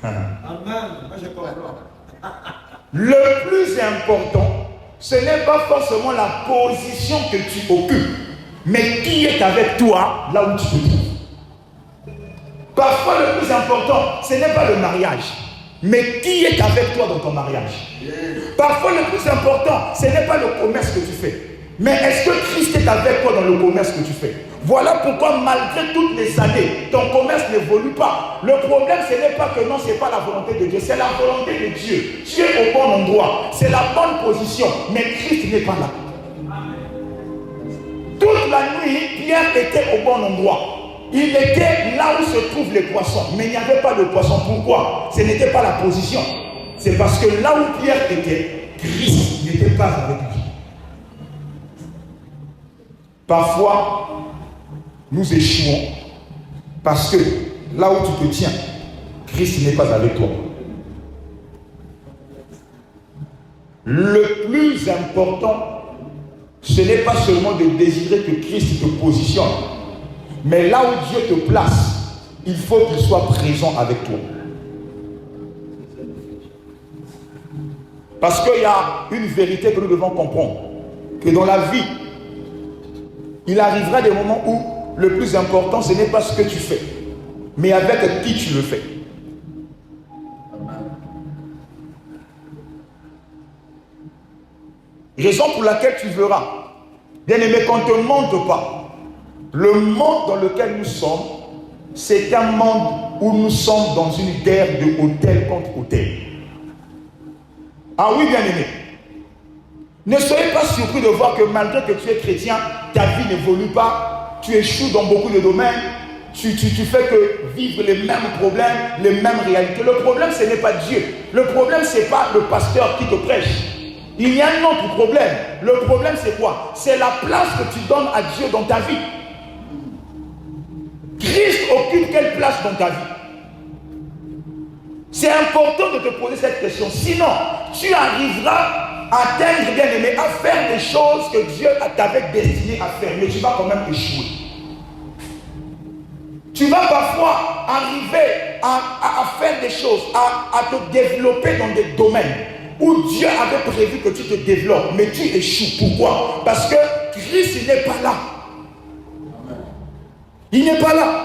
A: Amen. Moi, je comprends. Le plus important, ce n'est pas forcément la position que tu occupes, mais qui est avec toi là où tu te trouves. Parfois, le plus important, ce n'est pas le mariage, mais qui est avec toi dans ton mariage. Parfois, le plus important, ce n'est pas le commerce que tu fais, mais est-ce que Christ est avec toi dans le commerce que tu fais? Voilà pourquoi malgré toutes les années, ton commerce n'évolue pas. Le problème, ce n'est pas que non, ce n'est pas la volonté de Dieu, c'est la volonté de Dieu. Tu es au bon endroit, c'est la bonne position, mais Christ n'est pas là. Toute la nuit, Pierre était au bon endroit. Il était là où se trouvent les poissons, mais il n'y avait pas de poissons. Pourquoi? Ce n'était pas la position. C'est parce que là où Pierre était, Christ n'était pas avec lui. Parfois, nous échouons parce que là où tu te tiens, Christ n'est pas avec toi. Le plus important, ce n'est pas seulement de désirer que Christ te positionne, mais là où Dieu te place, il faut qu'il soit présent avec toi. Parce qu'il y a une vérité que nous devons comprendre, que dans la vie, il arrivera des moments où le plus important, ce n'est pas ce que tu fais, mais avec qui tu le fais. Raison pour laquelle tu verras, bien aimé, qu'on ne te montre pas. Le monde dans lequel nous sommes, c'est un monde où nous sommes dans une guerre de hôtel contre hôtel. Ah oui, bien aimé. Ne soyez pas surpris de voir que malgré que tu es chrétien, ta vie n'évolue pas, tu échoues dans beaucoup de domaines, tu fais que vivre les mêmes problèmes, les mêmes réalités. Le problème, ce n'est pas Dieu. Le problème, ce n'est pas le pasteur qui te prêche. Il y a un autre problème. Le problème, c'est quoi? C'est la place que tu donnes à Dieu dans ta vie. Christ occupe quelle place dans ta vie? C'est important de te poser cette question. Sinon, tu arriveras à atteindre, bien aimé, à faire des choses que Dieu t'avait destiné à faire, mais tu vas quand même échouer. Tu vas parfois arriver à faire des choses, à te développer dans des domaines où Dieu avait prévu que tu te développes, mais tu échoues. Pourquoi? Parce que Christ n'est pas là. Il n'est pas là.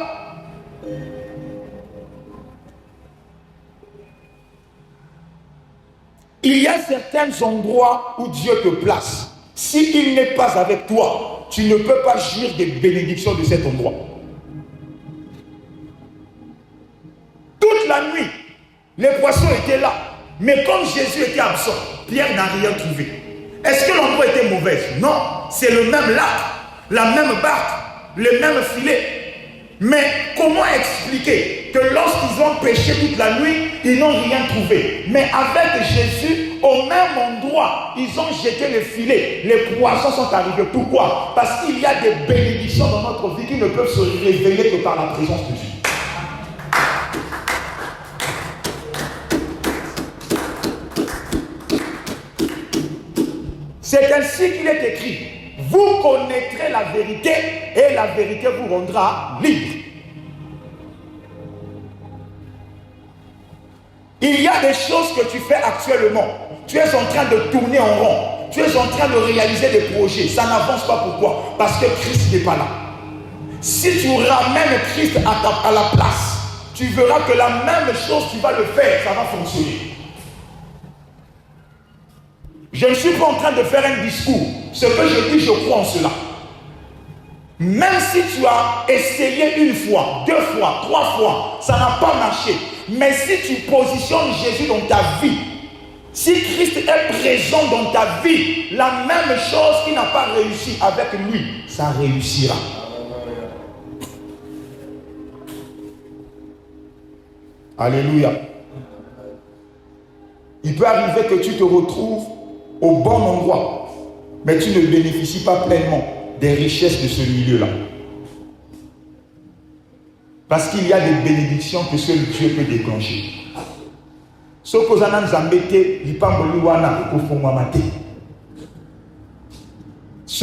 A: Il y a certains endroits où Dieu te place. S'il n'est pas avec toi, tu ne peux pas jouir des bénédictions de cet endroit. Toute la nuit, les poissons étaient là. Mais comme Jésus était absent, Pierre n'a rien trouvé. Est-ce que l'endroit était mauvais? Non, c'est le même lac, la même barque, les mêmes filets. Mais comment expliquer que lorsqu'ils ont pêché toute la nuit, ils n'ont rien trouvé? Mais avec Jésus, au même endroit, ils ont jeté les filets. Les poissons sont arrivés. Pourquoi? Parce qu'il y a des bénédictions dans notre vie qui ne peuvent se révéler que par la présence de Dieu. C'est ainsi qu'il est écrit. Vous connaîtrez la vérité et la vérité vous rendra libre. Il y a des choses que tu fais actuellement. Tu es en train de tourner en rond. Tu es en train de réaliser des projets. Ça n'avance pas. Pourquoi? Parce que Christ n'est pas là. Si tu ramènes Christ à la place, tu verras que la même chose, tu vas le faire, ça va fonctionner. Je ne suis pas en train de faire un discours. Ce que je dis, je crois en cela. Même si tu as essayé une fois, 2 fois, 3 fois, ça n'a pas marché. Mais si tu positionnes Jésus dans ta vie, si Christ est présent dans ta vie, la même chose qui n'a pas réussi avec lui, ça réussira. Alléluia. Il peut arriver que tu te retrouves au bon endroit, mais tu ne bénéficies pas pleinement des richesses de ce milieu-là. Parce qu'il y a des bénédictions que seul Dieu peut déclencher. Ce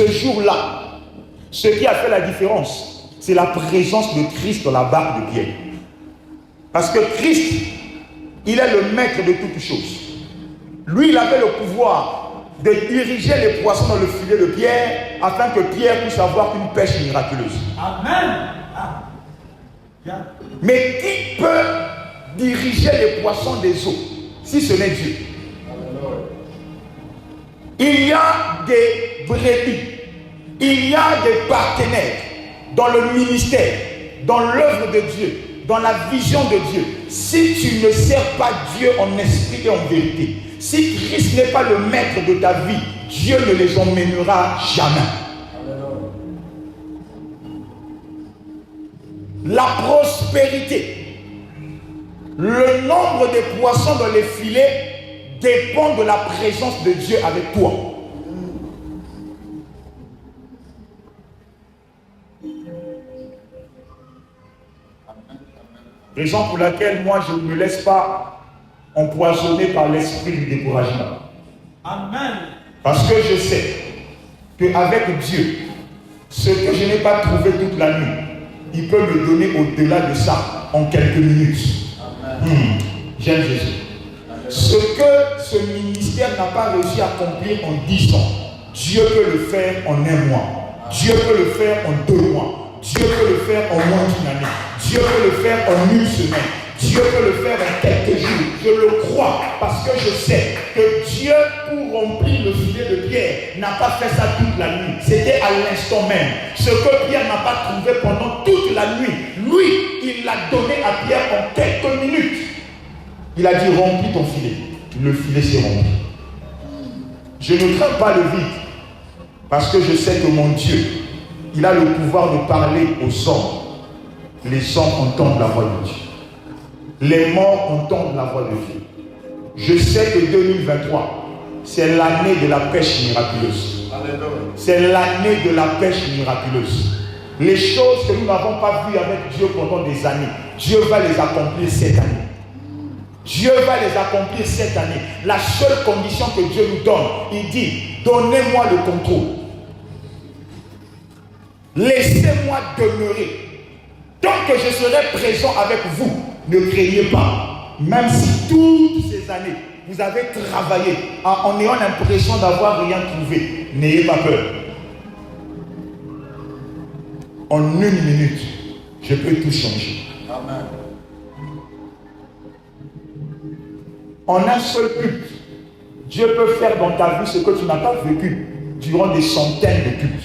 A: jour-là, ce qui a fait la différence, c'est la présence de Christ dans la barque de Pierre. Parce que Christ, il est le maître de toutes choses. Lui, il avait le pouvoir de diriger les poissons dans le filet de Pierre afin que Pierre puisse avoir une pêche miraculeuse. Amen. Mais qui peut diriger les poissons des eaux si ce n'est Dieu? Il y a des brebis, il y a des partenaires dans le ministère, dans l'œuvre de Dieu, dans la vision de Dieu. Si tu ne sers pas Dieu en esprit et en vérité, si Christ n'est pas le maître de ta vie, Dieu ne les emmènera jamais. La prospérité, le nombre de poissons dans les filets dépend de la présence de Dieu avec toi. Raison pour laquelle moi je ne me laisse pas empoisonner par l'esprit du découragement. Amen. Parce que je sais qu'avec Dieu, ce que je n'ai pas trouvé toute la nuit, il peut me donner au-delà de ça en quelques minutes. J'aime Jésus. Amen. Ce que ce ministère n'a pas réussi à accomplir en 10 ans, Dieu peut le faire en 1 mois. Dieu peut le faire en 2 mois. Dieu peut le faire en moins d'1 année. Dieu peut le faire en 1 semaine. Dieu peut le faire en quelques jours. Je le crois parce que je sais que Dieu, pour remplir le filet de Pierre, n'a pas fait ça toute la nuit. C'était à l'instant même. Ce que Pierre n'a pas trouvé pendant toute la nuit, lui, il l'a donné à Pierre en quelques minutes. Il a dit, remplis ton filet. Le filet s'est rempli. Je ne crains pas le vide parce que je sais que mon Dieu, il a le pouvoir de parler aux hommes. Les hommes entendent la voix de Dieu. Les morts entendent la voix de Dieu. Je sais que 2023, c'est l'année de la pêche miraculeuse. C'est l'année de la pêche miraculeuse. Les choses que nous n'avons pas vues avec Dieu pendant des années, Dieu va les accomplir cette année. Dieu va les accomplir cette année. La seule condition que Dieu nous donne, il dit, donnez-moi le contrôle. Laissez-moi demeurer. Tant que je serai présent avec vous, ne craignez pas. Même si toutes ces années, vous avez travaillé en ayant l'impression d'avoir rien trouvé, n'ayez pas peur. En 1 minute, je peux tout changer. Amen. En un seul culte, Dieu peut faire dans ta vie ce que tu n'as pas vécu durant des centaines de cultes.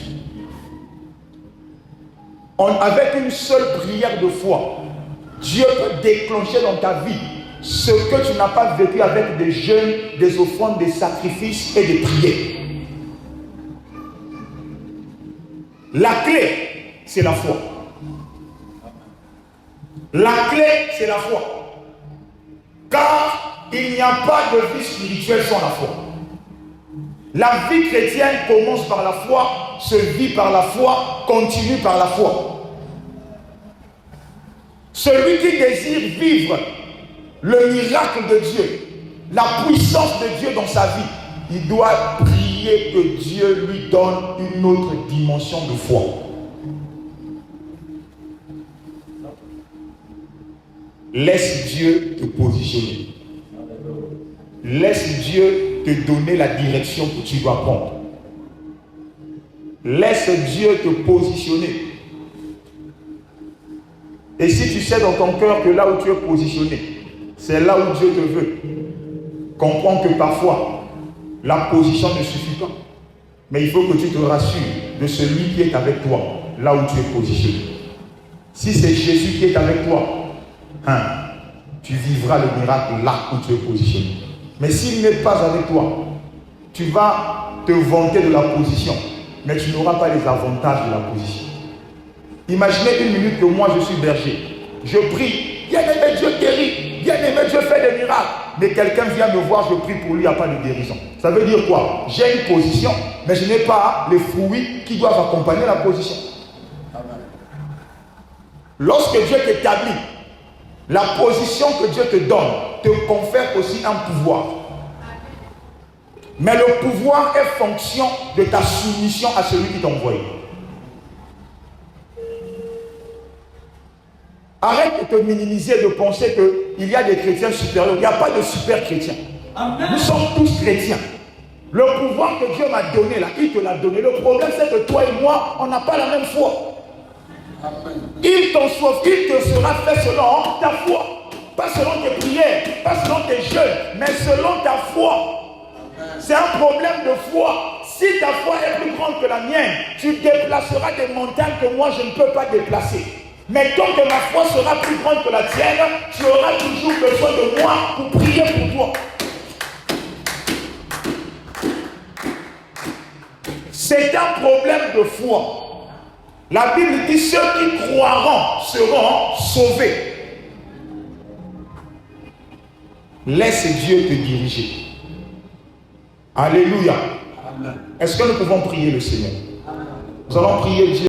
A: Avec une seule prière de foi, Dieu peut déclencher dans ta vie ce que tu n'as pas vécu avec des jeûnes, des offrandes, des sacrifices et des prières. La clé, c'est la foi. La clé, c'est la foi. Car il n'y a pas de vie spirituelle sans la foi. La vie chrétienne commence par la foi, se vit par la foi, continue par la foi. Celui qui désire vivre le miracle de Dieu, la puissance de Dieu dans sa vie, il doit prier prier que Dieu lui donne une autre dimension de foi. Laisse Dieu te positionner. Laisse Dieu te donner la direction que tu dois prendre. Laisse Dieu te positionner. Et si tu sais dans ton cœur que là où tu es positionné, c'est là où Dieu te veut, comprends que parfois, la position ne suffit pas. Mais il faut que tu te rassures de celui qui est avec toi, là où tu es positionné. Si c'est Jésus qui est avec toi, tu vivras le miracle là où tu es positionné. Mais s'il n'est pas avec toi, tu vas te vanter de la position, mais tu n'auras pas les avantages de la position. Imaginez une minute que moi je suis berger. Je prie, bien-aimé Dieu guérit, bien-aimé Dieu fait des miracles. Mais quelqu'un vient me voir, je prie pour lui, il n'y a pas de guérison. Ça veut dire quoi? J'ai une position, mais je n'ai pas les fruits qui doivent accompagner la position. Lorsque Dieu t'établit, la position que Dieu te donne te confère aussi un pouvoir. Mais le pouvoir est fonction de ta soumission à celui qui t'a envoyé. Arrête de te minimiser, de penser qu'il y a des chrétiens supérieurs. Il n'y a pas de super chrétiens. Amen. Nous sommes tous chrétiens. Le pouvoir que Dieu m'a donné là, il te l'a donné. Le problème c'est que toi et moi, on n'a pas la même foi. Amen. Il t'en sauve, il te sera fait selon ta foi. Pas selon tes prières, pas selon tes jeûnes, mais selon ta foi. C'est un problème de foi. Si ta foi est plus grande que la mienne, tu déplaceras des montagnes que moi je ne peux pas déplacer. Mais tant que ma foi sera plus grande que la tienne, tu auras toujours besoin de moi pour prier pour toi. C'est un problème de foi. La Bible dit ceux qui croiront seront sauvés. Laisse Dieu te diriger. Alléluia. Est-ce que nous pouvons prier le Seigneur? Nous allons prier Dieu.